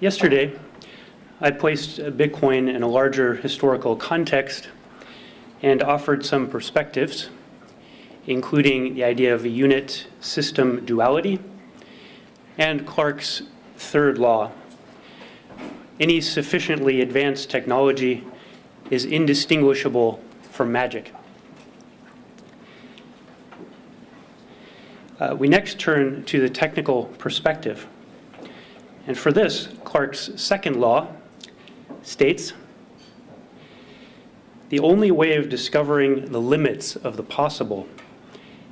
Yesterday, I placed Bitcoin in a larger historical context and offered some perspectives, including the idea of a unit system duality and Clarke's third law. Any sufficiently advanced technology is indistinguishable from magic. We next turn to the technical perspective. And for this, Clarke's second law states, the only way of discovering the limits of the possible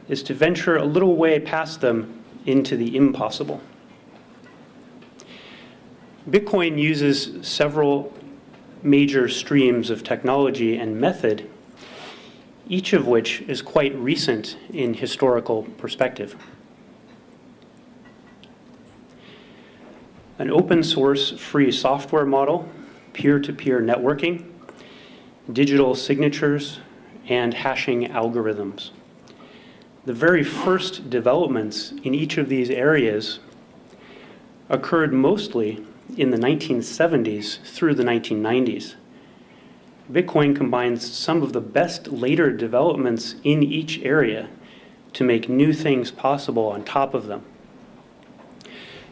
is to venture a little way past them into the impossible. Bitcoin uses several major streams of technology and method, each of which is quite recent in historical perspective. An open source free software model, peer-to-peer networking, digital signatures, and hashing algorithms. The very first developments in each of these areas occurred mostly in the 1970s through the 1990s. Bitcoin combines some of the best later developments in each area to make new things possible on top of them.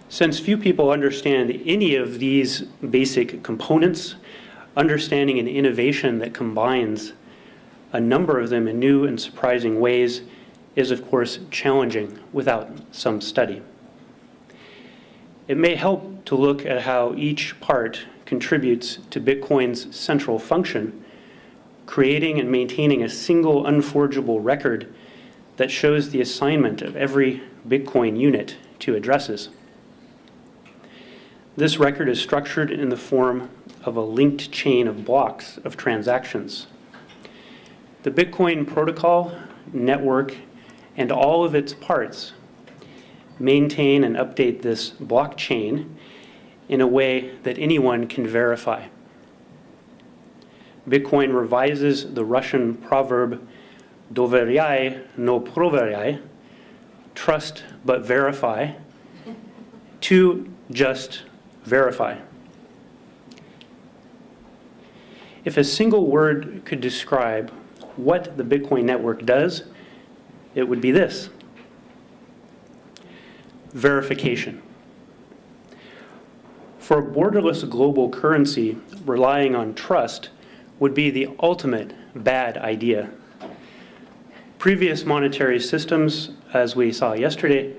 Since few people understand any of these basic components, understanding an innovation that combines a number of them in new and surprising ways is, of course, challenging without some study. It may help to look at how each part contributes to Bitcoin's central function, creating and maintaining a single unforgeable record that shows the assignment of every Bitcoin unit to addresses. This record is structured in the form of a linked chain of blocks of transactions. The Bitcoin protocol, network, and all of its parts maintain and update this blockchain in a way that anyone can verify. Bitcoin revises the Russian proverb, doveryai no proveryai, trust but verify, to just verify. If a single word could describe what the Bitcoin network does, it would be this: verification. For a borderless global currency, relying on trust would be the ultimate bad idea. Previous monetary systems, as we saw yesterday,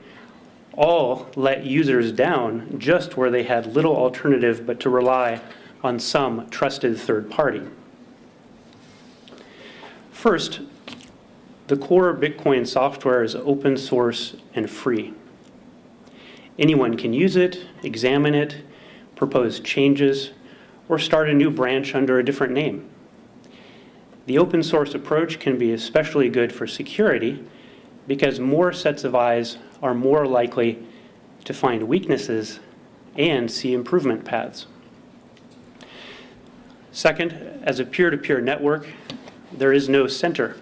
all let users down just where they had little alternative but to rely on some trusted third party. First, the core Bitcoin software is open source and free. Anyone can use it, examine it, propose changes, or start a new branch under a different name. The open source approach can be especially good for security because more sets of eyes are more likely to find weaknesses and see improvement paths. Second, as a peer-to-peer network, there is no center.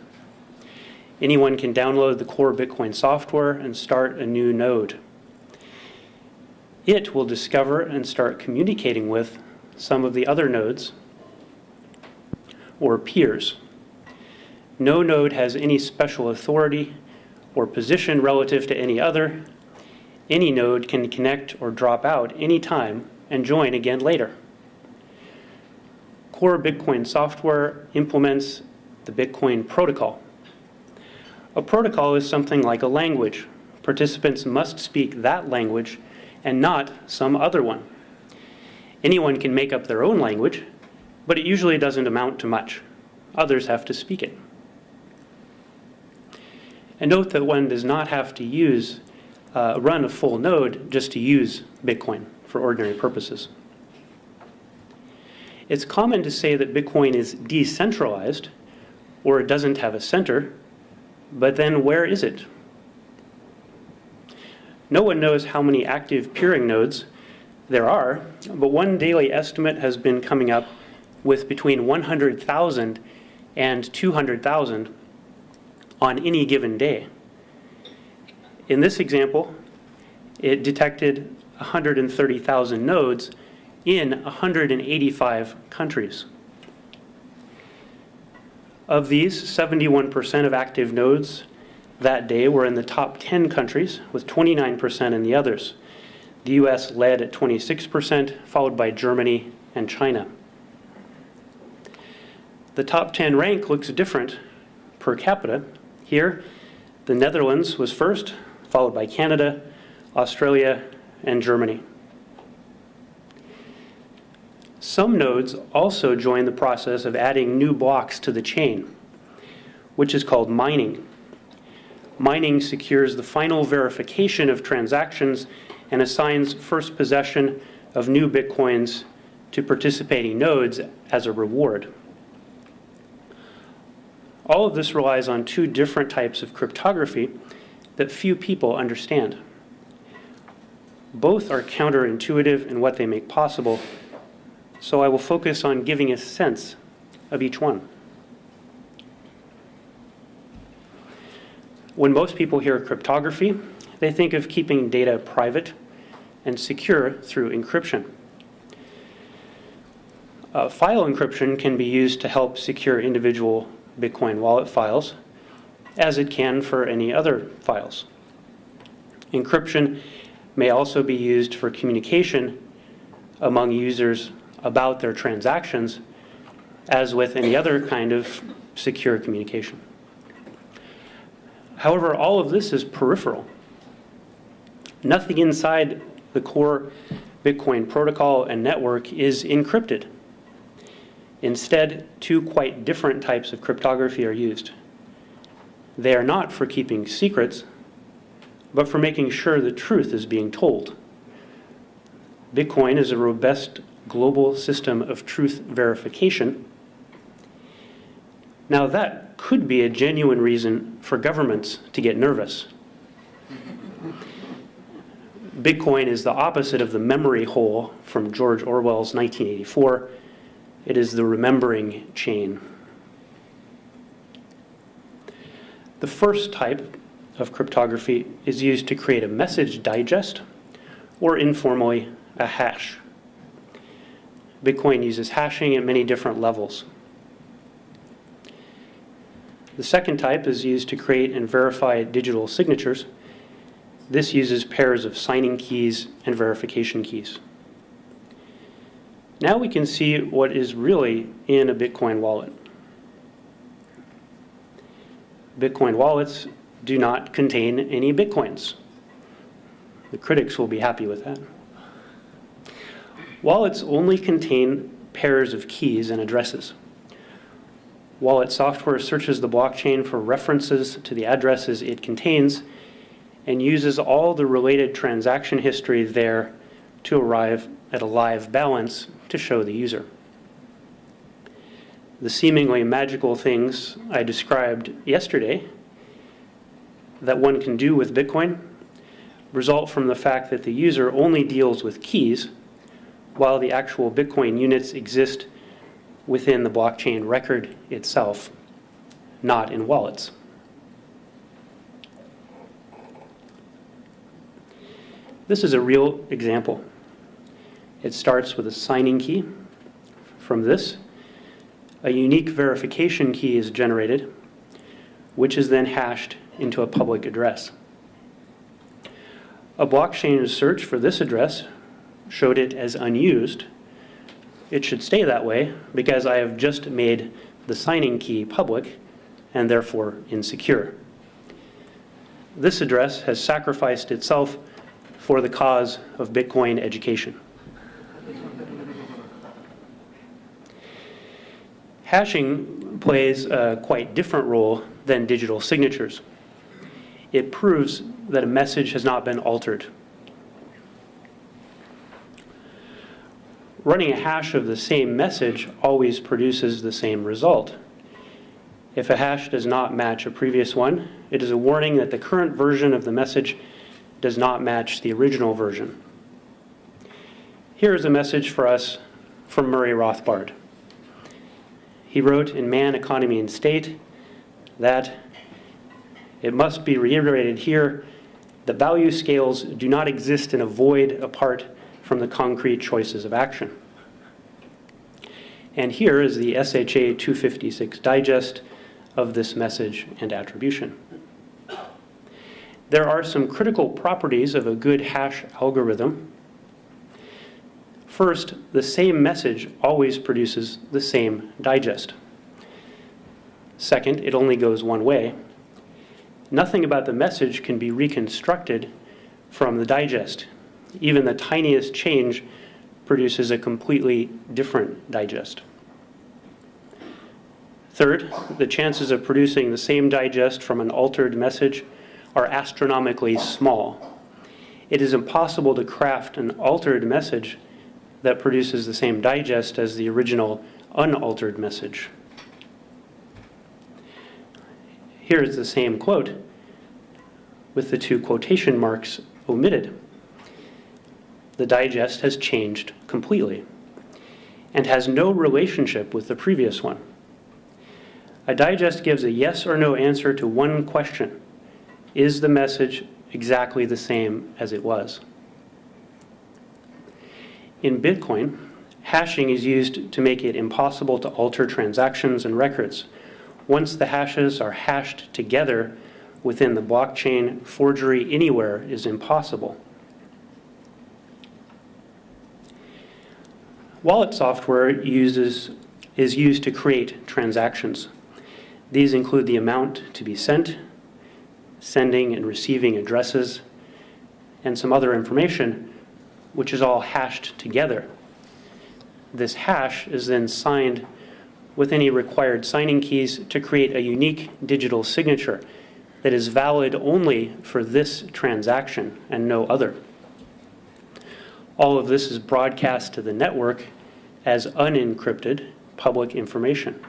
Anyone can download the core Bitcoin software and start a new node. It will discover and start communicating with some of the other nodes or peers. No node has any special authority or position relative to any other. Any node can connect or drop out any time and join again later. Core Bitcoin software implements the Bitcoin protocol. A protocol is something like a language. Participants must speak that language and not some other one. Anyone can make up their own language, but it usually doesn't amount to much. Others have to speak it. And note that one does not have to run a full node just to use Bitcoin for ordinary purposes. It's common to say that Bitcoin is decentralized, or it doesn't have a center, but then where is it? No one knows how many active peering nodes there are, but one daily estimate has been coming up with between 100,000 and 200,000 on any given day. In this example, it detected 130,000 nodes in 185 countries. Of these, 71% of active nodes that day were in the top 10 countries, with 29% in the others. The US led at 26%, followed by Germany and China. The top 10 rank looks different per capita. Here, the Netherlands was first, followed by Canada, Australia, and Germany. Some nodes also join the process of adding new blocks to the chain, which is called mining. Mining secures the final verification of transactions and assigns first possession of new bitcoins to participating nodes as a reward. All of this relies on two different types of cryptography that few people understand. Both are counterintuitive in what they make possible, so I will focus on giving a sense of each one. When most people hear cryptography, they think of keeping data private and secure through encryption. File encryption can be used to help secure individual Bitcoin wallet files, as it can for any other files. Encryption may also be used for communication among users about their transactions, as with any other kind of secure communication. However, all of this is peripheral. Nothing inside the core Bitcoin protocol and network is encrypted. Instead, two quite different types of cryptography are used. They are not for keeping secrets, but for making sure the truth is being told. Bitcoin is a robust global system of truth verification. Now, that could be a genuine reason for governments to get nervous. Bitcoin is the opposite of the memory hole from George Orwell's 1984. It is the remembering chain. The first type of cryptography is used to create a message digest, or informally, a hash. Bitcoin uses hashing at many different levels. The second type is used to create and verify digital signatures. This uses pairs of signing keys and verification keys. Now we can see what is really in a Bitcoin wallet. Bitcoin wallets do not contain any Bitcoins. The critics will be happy with that. Wallets only contain pairs of keys and addresses. Wallet software searches the blockchain for references to the addresses it contains and uses all the related transaction history there to arrive at a live balance to show the user. The seemingly magical things I described yesterday that one can do with Bitcoin result from the fact that the user only deals with keys while the actual Bitcoin units exist within the blockchain record itself, not in wallets. This is a real example. It starts with a signing key. From this, a unique verification key is generated, which is then hashed into a public address. A blockchain search for this address showed it as unused. It should stay that way because I have just made the signing key public and therefore insecure. This address has sacrificed itself for the cause of Bitcoin education. Hashing plays a quite different role than digital signatures. It proves that a message has not been altered. Running a hash of the same message always produces the same result. If a hash does not match a previous one, it is a warning that the current version of the message does not match the original version. Here is a message for us from Murray Rothbard. He wrote in Man, Economy, and State that it must be reiterated here, the value scales do not exist in a void apart from the concrete choices of action. And here is the SHA 256 digest of this message and attribution. There are some critical properties of a good hash algorithm. First, the same message always produces the same digest. Second, it only goes one way. Nothing about the message can be reconstructed from the digest. Even the tiniest change produces a completely different digest. Third, the chances of producing the same digest from an altered message are astronomically small. It is impossible to craft an altered message that produces the same digest as the original unaltered message. Here is the same quote with the two quotation marks omitted. The digest has changed completely and has no relationship with the previous one. A digest gives a yes or no answer to one question. Is the message exactly the same as it was? In Bitcoin, hashing is used to make it impossible to alter transactions and records. Once the hashes are hashed together within the blockchain, forgery anywhere is impossible. Wallet software is used to create transactions. These include the amount to be sent, sending and receiving addresses, and some other information, which is all hashed together. This hash is then signed with any required signing keys to create a unique digital signature that is valid only for this transaction and no other. All of this is broadcast to the network as unencrypted public information.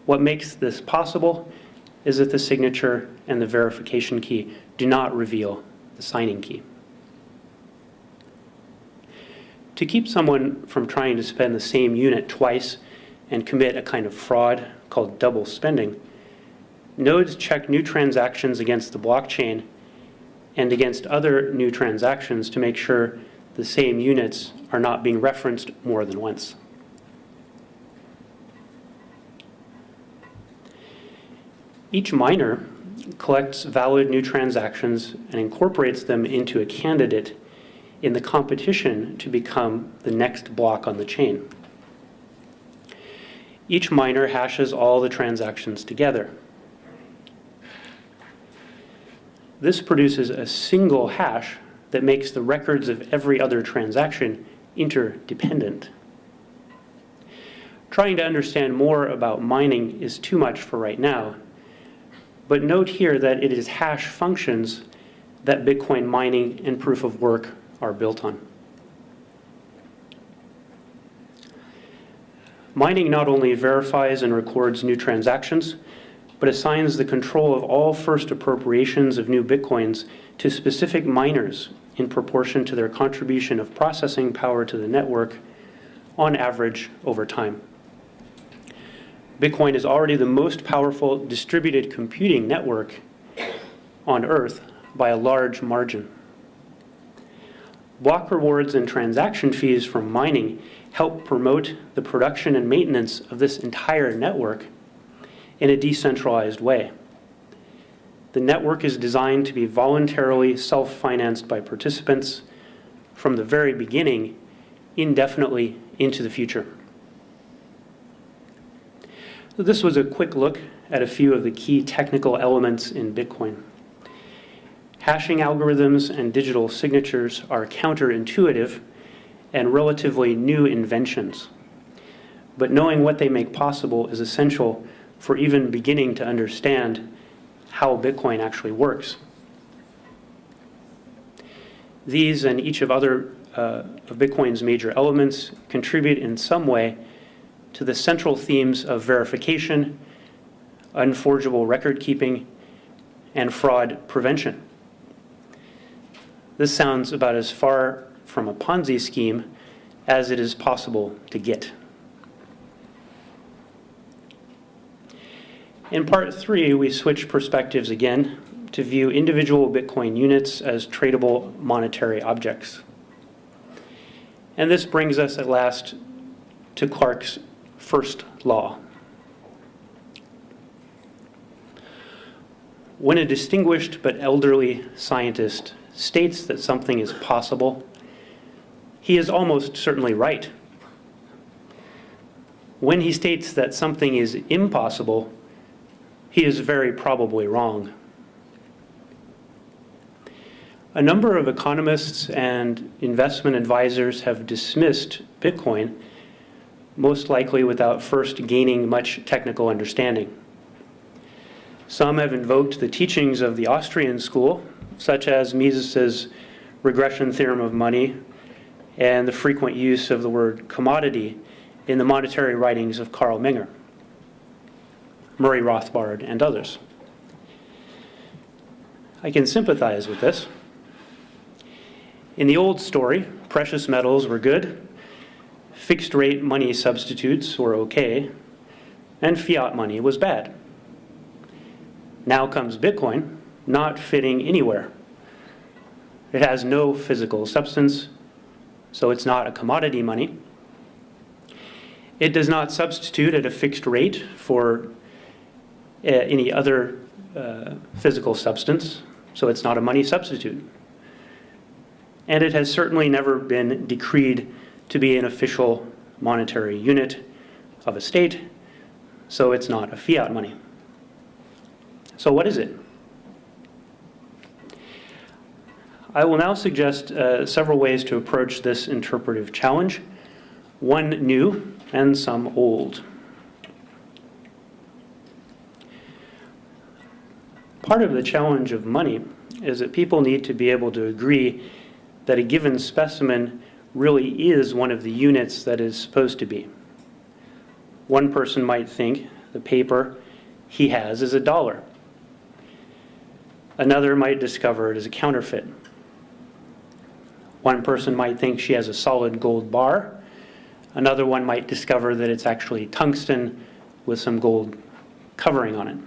What makes this possible is that the signature and the verification key do not reveal the signing key. To keep someone from trying to spend the same unit twice and commit a kind of fraud called double spending, nodes check new transactions against the blockchain and against other new transactions to make sure the same units are not being referenced more than once. Each miner collects valid new transactions and incorporates them into a candidate in the competition to become the next block on the chain. Each miner hashes all the transactions together. This produces a single hash that makes the records of every other transaction interdependent. Trying to understand more about mining is too much for right now, but note here that it is hash functions that Bitcoin mining and proof of work are built on. Mining not only verifies and records new transactions, but assigns the control of all first appropriations of new Bitcoins to specific miners in proportion to their contribution of processing power to the network on average over time. Bitcoin is already the most powerful distributed computing network on Earth by a large margin. Block rewards and transaction fees from mining help promote the production and maintenance of this entire network in a decentralized way. The network is designed to be voluntarily self-financed by participants from the very beginning, indefinitely into the future. So this was a quick look at a few of the key technical elements in Bitcoin. Hashing algorithms and digital signatures are counterintuitive and relatively new inventions. But knowing what they make possible is essential for even beginning to understand how Bitcoin actually works. These and each of Bitcoin's major elements contribute in some way to the central themes of verification, unforgeable record keeping, and fraud prevention. This sounds about as far from a Ponzi scheme as it is possible to get. In part 3, we switch perspectives again to view individual Bitcoin units as tradable monetary objects. And this brings us at last to Clarke's first law. When a distinguished but elderly scientist states that something is possible, he is almost certainly right. When he states that something is impossible, he is very probably wrong. A number of economists and investment advisors have dismissed Bitcoin, most likely without first gaining much technical understanding. Some have invoked the teachings of the Austrian school, such as Mises's regression theorem of money and the frequent use of the word commodity in the monetary writings of Carl Menger, Murray Rothbard, and others. I can sympathize with this. In the old story, precious metals were good, fixed-rate money substitutes were okay, and fiat money was bad. Now comes Bitcoin, not fitting anywhere. It has no physical substance, so it's not a commodity money. It does not substitute at a fixed rate for any other physical substance, so it's not a money substitute. And it has certainly never been decreed to be an official monetary unit of a state, so it's not a fiat money. So what is it? I will now suggest several ways to approach this interpretive challenge, one new and some old. Part of the challenge of money is that people need to be able to agree that a given specimen really is one of the units that is supposed to be. One person might think the paper he has is $1. Another might discover it is a counterfeit. One person might think she has a solid gold bar. Another one might discover that it's actually tungsten with some gold covering on it.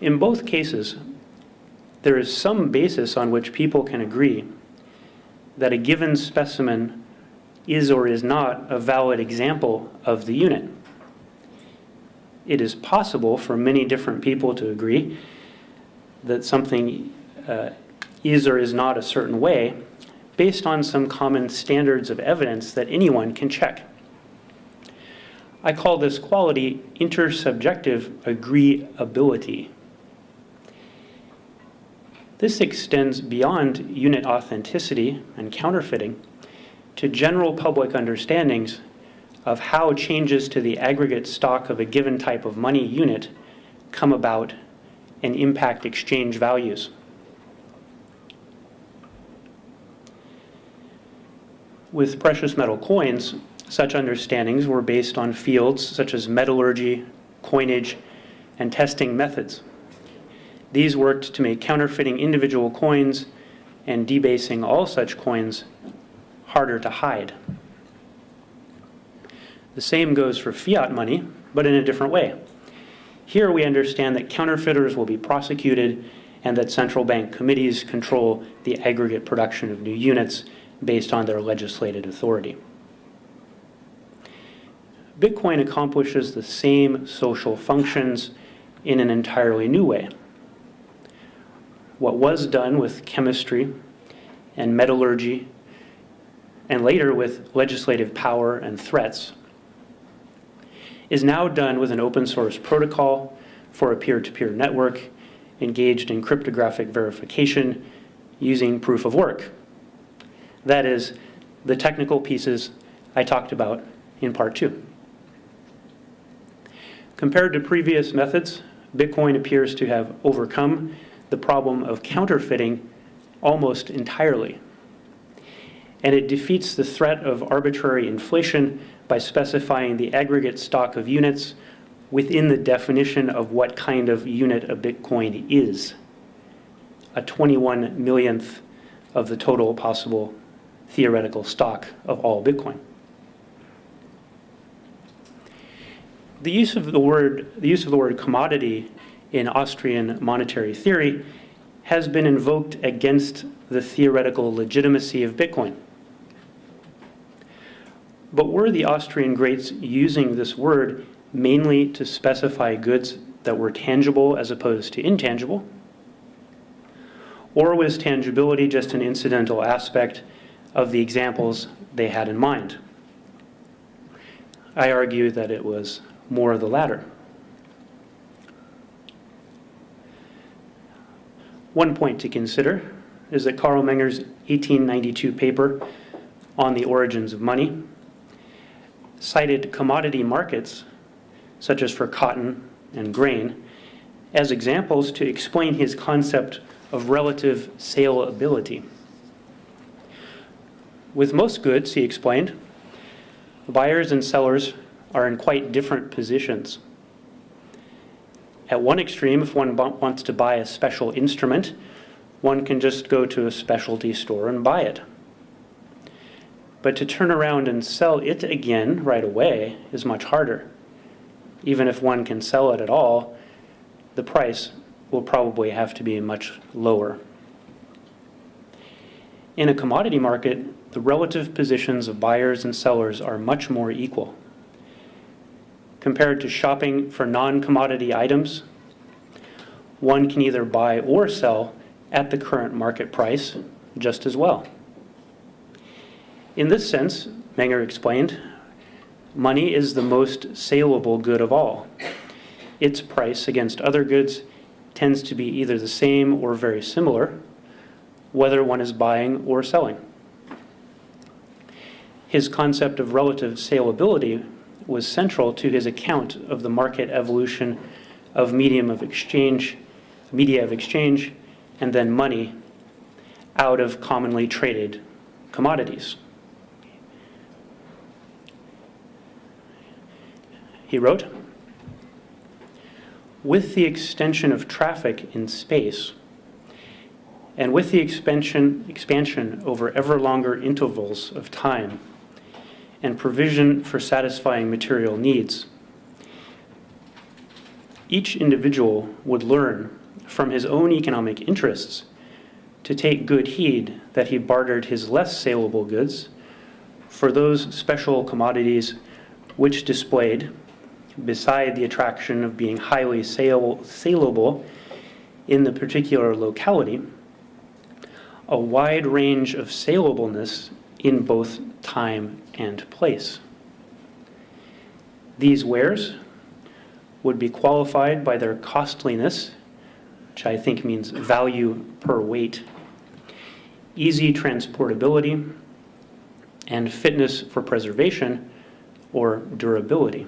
In both cases, there is some basis on which people can agree that a given specimen is or is not a valid example of the unit. It is possible for many different people to agree that something is or is not a certain way based on some common standards of evidence that anyone can check. I call this quality intersubjective agreeability. This extends beyond unit authenticity and counterfeiting to general public understandings of how changes to the aggregate stock of a given type of money unit come about and impact exchange values. With precious metal coins, such understandings were based on fields such as metallurgy, coinage, and testing methods. These worked to make counterfeiting individual coins and debasing all such coins harder to hide. The same goes for fiat money, but in a different way. Here we understand that counterfeiters will be prosecuted and that central bank committees control the aggregate production of new units based on their legislated authority. Bitcoin accomplishes the same social functions in an entirely new way. What was done with chemistry and metallurgy, and later with legislative power and threats, is now done with an open source protocol for a peer-to-peer network engaged in cryptographic verification using proof of work. That is, the technical pieces I talked about in part 2. Compared to previous methods, Bitcoin appears to have overcome the problem of counterfeiting almost entirely. And it defeats the threat of arbitrary inflation by specifying the aggregate stock of units within the definition of what kind of unit a Bitcoin is, a 21 millionth of the total possible theoretical stock of all Bitcoin. The use of the word commodity in Austrian monetary theory has been invoked against the theoretical legitimacy of Bitcoin. But were the Austrian greats using this word mainly to specify goods that were tangible as opposed to intangible? Or was tangibility just an incidental aspect of the examples they had in mind? I argue that it was more of the latter. One point to consider is that Carl Menger's 1892 paper on the origins of money cited commodity markets, such as for cotton and grain, as examples to explain his concept of relative saleability. With most goods, he explained, buyers and sellers are in quite different positions. At one extreme, if one wants to buy a special instrument, one can just go to a specialty store and buy it. But to turn around and sell it again right away is much harder. Even if one can sell it at all, the price will probably have to be much lower. In a commodity market, the relative positions of buyers and sellers are much more equal. Compared to shopping for non-commodity items, one can either buy or sell at the current market price just as well. In this sense, Menger explained, money is the most saleable good of all. Its price against other goods tends to be either the same or very similar, whether one is buying or selling. His concept of relative saleability was central to his account of the market evolution of media of exchange, and then money out of commonly traded commodities. He wrote, with the extension of traffic in space, and with the expansion over ever longer intervals of time, and provision for satisfying material needs, each individual would learn from his own economic interests to take good heed that he bartered his less saleable goods for those special commodities which displayed, beside the attraction of being highly saleable in the particular locality, a wide range of salableness in both time and place. These wares would be qualified by their costliness, which I think means value per weight, easy transportability, and fitness for preservation or durability.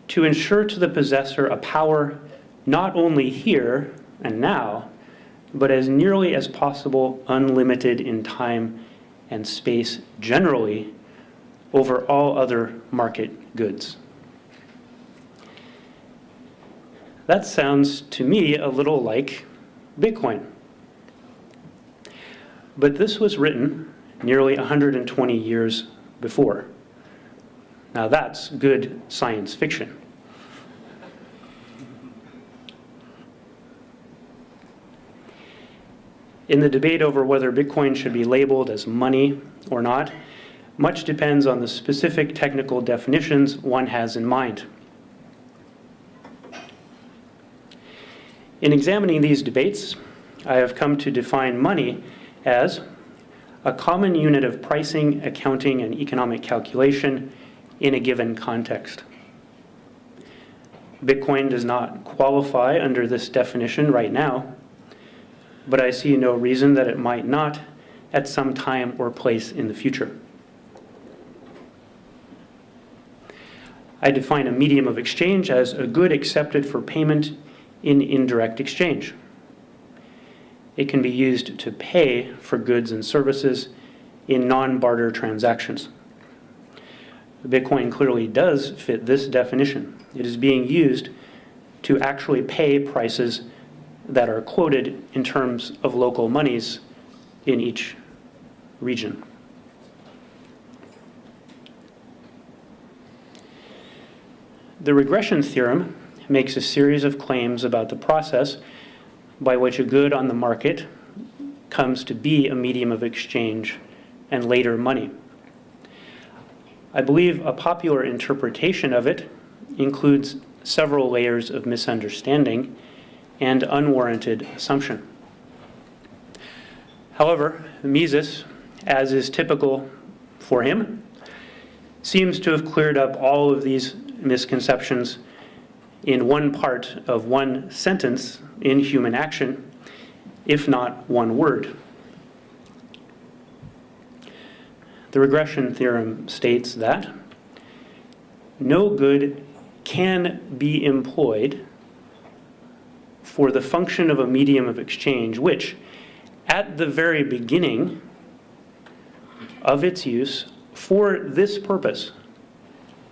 To ensure to the possessor a power not only here and now, but as nearly as possible unlimited in time and space generally over all other market goods. That sounds to me a little like Bitcoin. But this was written nearly 120 years before. Now that's good science fiction. In the debate over whether Bitcoin should be labeled as money or not, much depends on the specific technical definitions one has in mind. In examining these debates, I have come to define money as a common unit of pricing, accounting, and economic calculation in a given context. Bitcoin does not qualify under this definition right now, but I see no reason that it might not at some time or place in the future. I define a medium of exchange as a good accepted for payment in indirect exchange. It can be used to pay for goods and services in non-barter transactions. Bitcoin clearly does fit this definition. It is being used to actually pay prices that are quoted in terms of local monies in each region. The regression theorem makes a series of claims about the process by which a good on the market comes to be a medium of exchange and later money. I believe a popular interpretation of it includes several layers of misunderstanding and unwarranted assumption. However, Mises, as is typical for him, seems to have cleared up all of these misconceptions in one part of one sentence in Human Action, if not one word. The regression theorem states that no good can be employed for the function of a medium of exchange which, at the very beginning of its use for this purpose,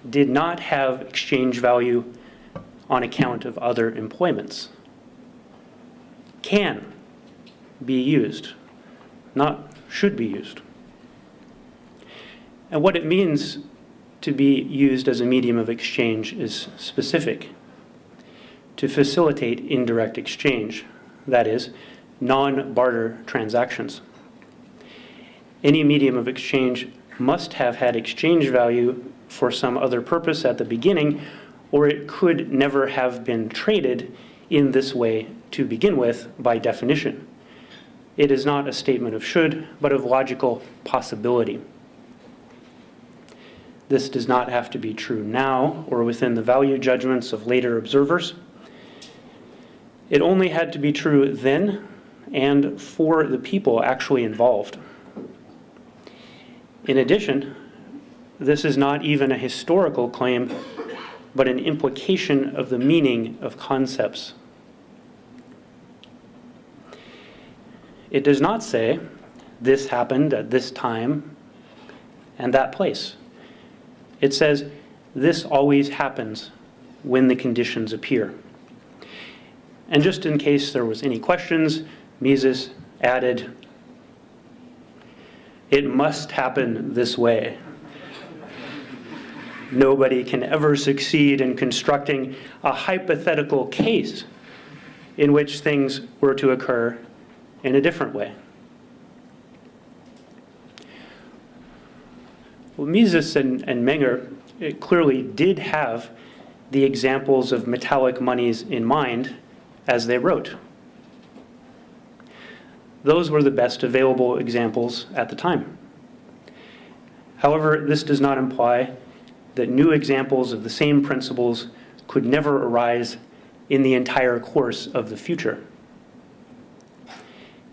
did not have exchange value on account of other employments. Can be used, not should be used. And what it means to be used as a medium of exchange is specific: to facilitate indirect exchange, that is, non-barter transactions. Any medium of exchange must have had exchange value for some other purpose at the beginning, or it could never have been traded in this way to begin with by definition. It is not a statement of should, but of logical possibility. This does not have to be true now or within the value judgments of later observers. It only had to be true then and for the people actually involved. In addition, this is not even a historical claim, but an implication of the meaning of concepts. It does not say, this happened at this time and that place. It says, this always happens when the conditions appear. And just in case there was any questions, Mises added, it must happen this way. Nobody can ever succeed in constructing a hypothetical case in which things were to occur in a different way. Well, Mises and Menger clearly did have the examples of metallic monies in mind as they wrote. Those were the best available examples at the time. However, this does not imply that new examples of the same principles could never arise in the entire course of the future.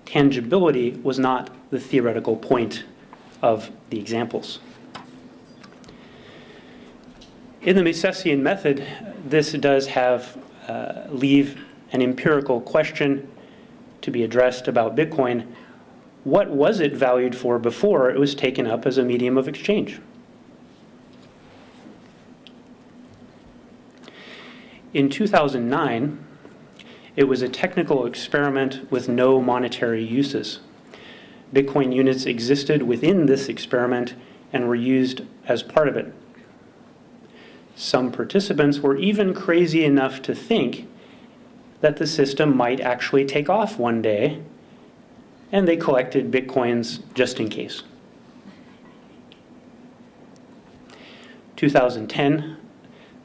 Tangibility was not the theoretical point of the examples. In the Misesian method, this does leave an empirical question to be addressed about Bitcoin. What was it valued for before it was taken up as a medium of exchange? In 2009, it was a technical experiment with no monetary uses. Bitcoin units existed within this experiment and were used as part of it. Some participants were even crazy enough to think that the system might actually take off one day, and they collected Bitcoins just in case. 2010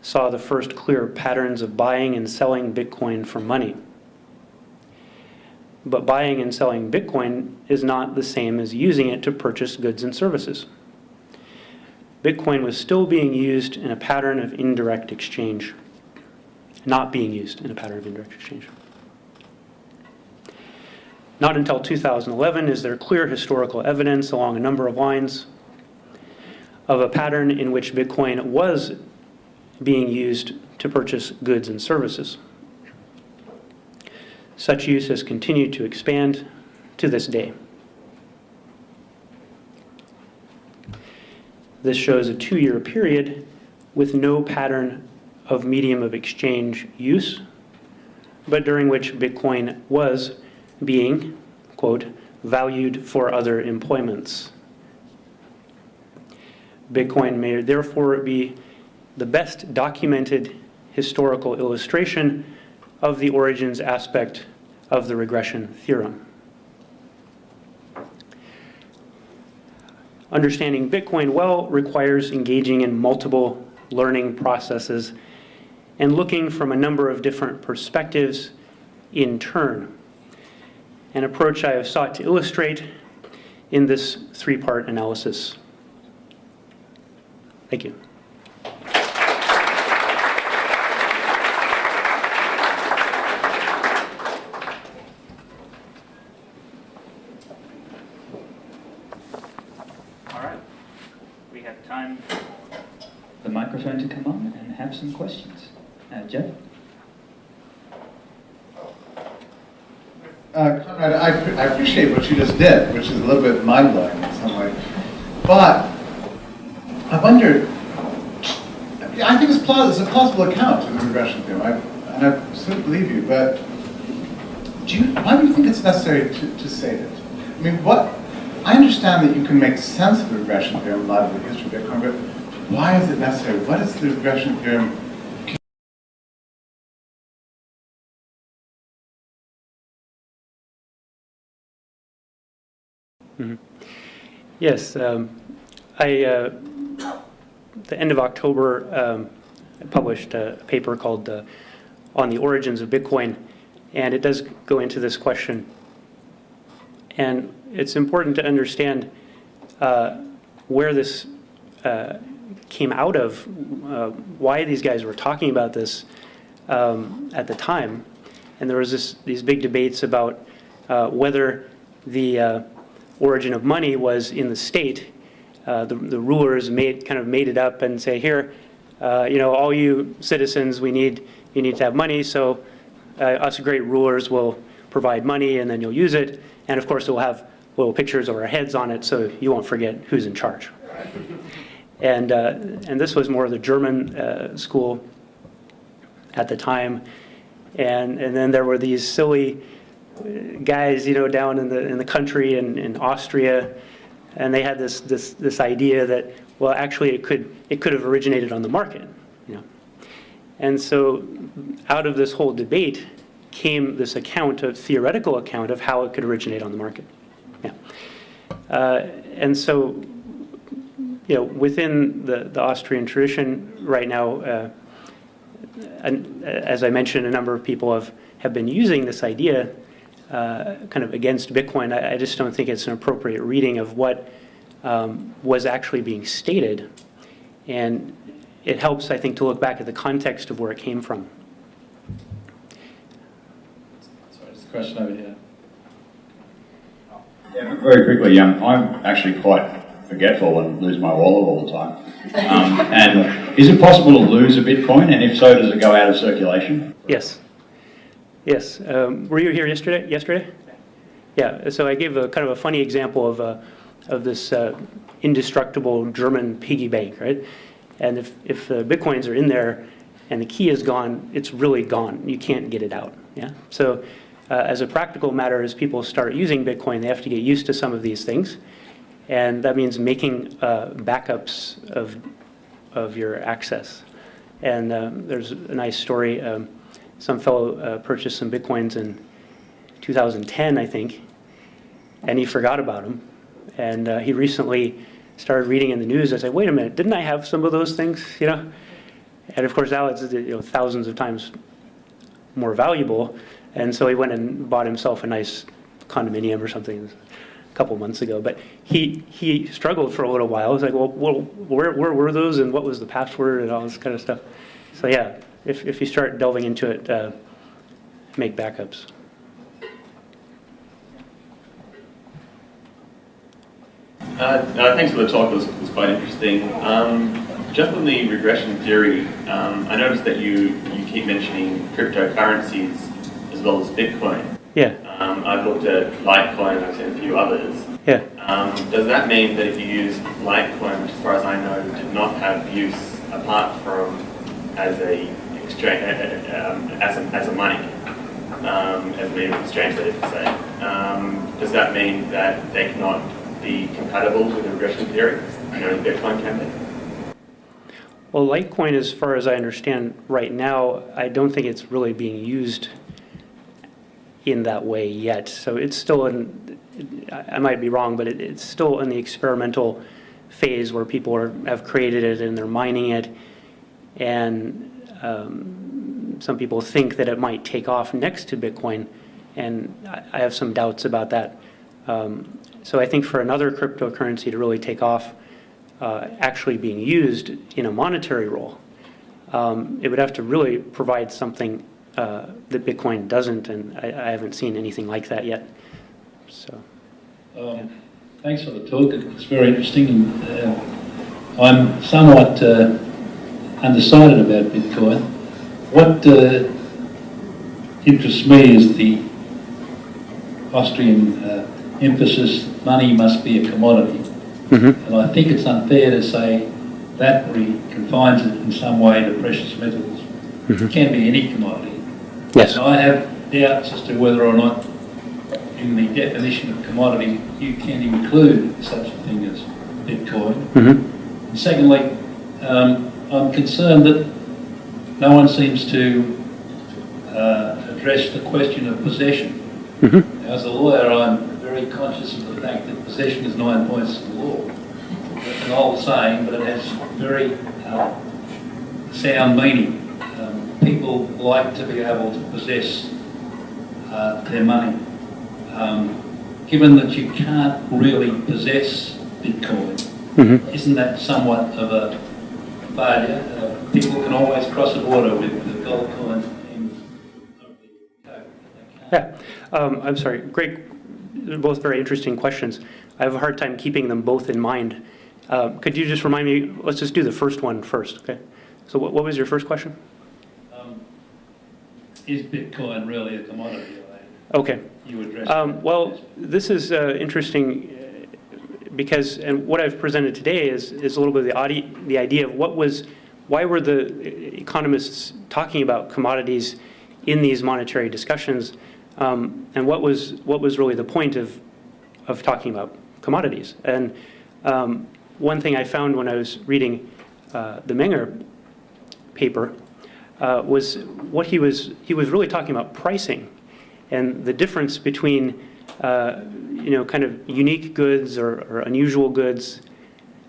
saw the first clear patterns of buying and selling Bitcoin for money. But buying and selling Bitcoin is not the same as using it to purchase goods and services. Bitcoin was still being used in a pattern of indirect exchange, not being used in a pattern of indirect exchange. Not until 2011 is there clear historical evidence along a number of lines of a pattern in which Bitcoin was being used to purchase goods and services. Such use has continued to expand to this day. This shows a 2-year period with no pattern of medium of exchange use, but during which Bitcoin was being, quote, valued for other employments. Bitcoin may therefore be the best documented historical illustration of the origins aspect of the regression theorem. understanding Bitcoin well requires engaging in multiple learning processes and looking from a number of different perspectives in turn, an approach I have sought to illustrate in this three-part analysis. Thank you. All right. We have time for the microphone to come on and have some questions. Jeff? Konrad, I appreciate what you just did, which is a little bit mind-blowing in some way. But I wonder, I think it's a plausible account of the regression theorem, and I sort of believe you, but why do you think it's necessary to say it? I mean, I understand that you can make sense of the regression theorem in light of the history of Bitcoin, but why is it necessary? What is the regression theorem? Mm-hmm. Yes, the end of October, I published a paper called On the Origins of Bitcoin, and it does go into this question. And it's important to understand where this came out of, why these guys were talking about this at the time. And there was these big debates about whether the origin of money was in the state. The rulers kind of made it up and say, here, all you citizens, you need to have money, so us great rulers will provide money and then you'll use it. And of course, it will have little pictures of our heads on it so you won't forget who's in charge. And this was more of the German school at the time. And then there were these silly guys, down in the country in Austria, and they had this idea that, well, actually it could have originated on the market, And so out of this whole debate came this theoretical account of how it could originate on the market. And so, within the Austrian tradition right now, as I mentioned, a number of people have been using this idea kind of against Bitcoin. I just don't think it's an appropriate reading of what was actually being stated. And it helps, I think, to look back at the context of where it came from. Sorry, there's a question over here. Yeah, very quickly, I'm actually quite forgetful and lose my wallet all the time. And is it possible to lose a Bitcoin? And if so, does it go out of circulation? Yes. Yes. Were you here yesterday? Yeah. So I gave a kind of a funny example of this indestructible German piggy bank, right? And if the Bitcoins are in there and the key is gone, it's really gone. You can't get it out. Yeah. So as a practical matter, as people start using Bitcoin, they have to get used to some of these things, and that means making backups of your access. And there's a nice story. Some fellow purchased some Bitcoins in 2010, I think, and he forgot about them. And he recently started reading in the news. I said, wait a minute, didn't I have some of those things? And of course now it's thousands of times more valuable. And so he went and bought himself a nice condominium or something a couple months ago. But he struggled for a little while. He was like, well, where were those and what was the password and all this kind of stuff. So yeah, if you start delving into it, make backups. Thanks for the talk. It was quite interesting. Just on the regression theory, I noticed that you keep mentioning cryptocurrencies as well as Bitcoin. Yeah. I've looked at Litecoin, I've seen a few others. Yeah. Does that mean that if you use Litecoin, which as far as I know did not have use apart from as a exchange, as a money, as a medium of exchange, that is to say, does that mean that they cannot be compatible with the regression theory, and only Bitcoin can be? Well, Litecoin, as far as I understand right now, I don't think it's really being used in that way yet. So it's still I might be wrong, but it's still in the experimental phase where people have created it and they're mining it, and some people think that it might take off next to Bitcoin, and I have some doubts about that. So I think for another cryptocurrency to really take off, actually being used in a monetary role, it would have to really provide something that Bitcoin doesn't, and I haven't seen anything like that yet. So, thanks for the talk. It's very interesting. I'm somewhat undecided about Bitcoin. What interests me is the Austrian emphasis that money must be a commodity. And I think it's unfair to say that confines it in some way to precious metals. It can be any commodity. yes. And I have doubts as to whether or not in the definition of commodity you can include such a thing as Bitcoin. And secondly, I'm concerned that no one seems to address the question of possession. Now, as a lawyer, I'm very conscious of the fact that possession is 9 points of the law. It's an old saying, but it has very sound meaning. People like to be able to possess their money. Given that you can't really possess Bitcoin, isn't that somewhat of a failure? People can always cross a border with the gold coins of the code. Yeah, I'm sorry. Great. They're both very interesting questions. I have a hard time keeping them both in mind. Could you just remind me? Let's just do the first one first. Okay. So what was your first question? Is Bitcoin really a commodity? Okay. You addressed well, this is interesting because, and what I've presented today is a little bit of the idea of why were the economists talking about commodities in these monetary discussions, and what was really the point of talking about commodities. And one thing I found when I was reading the Menger paper was what he was really talking about pricing, and the difference between kind of unique goods or unusual goods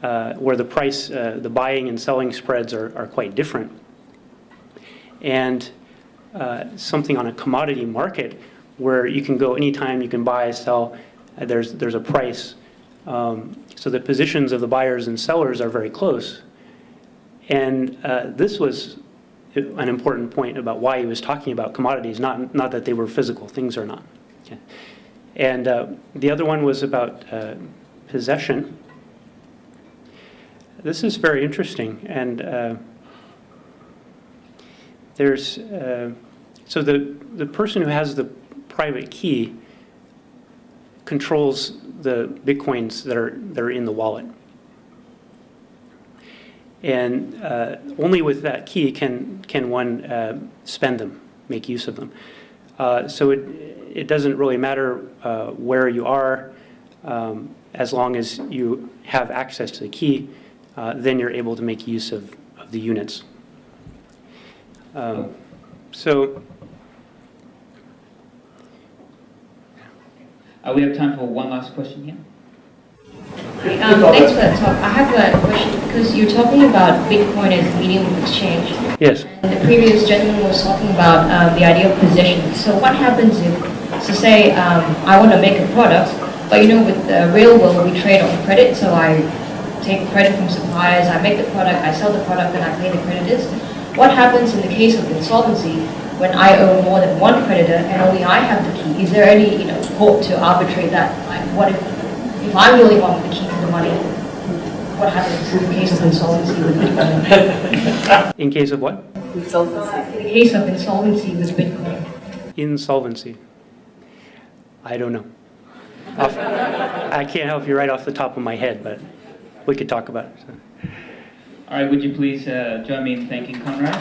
where the price, the buying and selling spreads are quite different, and something on a commodity market where you can go anytime, you can buy, sell, there's a price. So the positions of the buyers and sellers are very close. And this was an important point about why he was talking about commodities, not that they were physical things or not. Okay. And the other one was about possession. This is very interesting, and there's so the person who has the private key controls the bitcoins that are in the wallet, and only with that key can one spend them, make use of them. So it doesn't really matter where you are, as long as you have access to the key, then you're able to make use of the units. So we have time for one last question here. Thanks for that talk. I have a question because you're talking about Bitcoin as a medium of exchange. yes. And the previous gentleman was talking about the idea of possession. So what happens if, so say I want to make a product, but with the real world we trade on credit, so I take credit from suppliers, I make the product, I sell the product, and I pay the creditors. What happens in the case of insolvency when I owe more than one creditor and only I have the key? Is there any court to arbitrate that? Like, what if I'm the only one with the key to the money? What happens in the case of insolvency with Bitcoin? In case of what? In the case of insolvency with Bitcoin. Insolvency. I don't know. I can't help you right off the top of my head, but we could talk about it. So. All right, would you please join me in thanking Konrad?